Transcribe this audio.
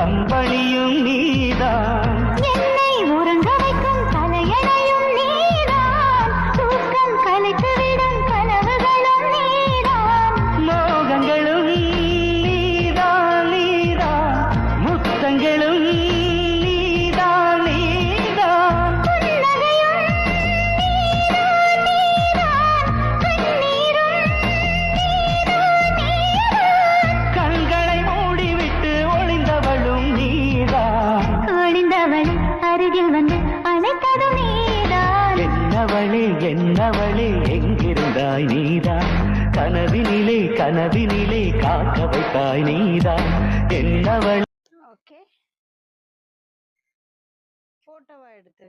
கம்பளியும் நீதான், என்னை உறங்க வைக்கும் தலையணையும் நீதான், தூக்கம் கலைத்துவிடும் கனவுகளும் நீதான், மோகங்களும் நீதான் நீதான், முத்தங்களும் நீதான் நீதான், புன்னகையும் நீதான் நீதான், கண்ணீரும் நீதான் நீதான், கண்களை மூடிவிட்டு ஒளிந்தவளும் நீதான், ஒளிந்தவள் அருகில் வந்து அழைத்ததும் நீதான், என்னவளே என்னவளே எங்கிருந்தாய் நீதான், கனவினிலே கனவினிலே காக்க வைத்தாய் நீதான், என்னவள். ஓகே, போட்டோவா எடுத்து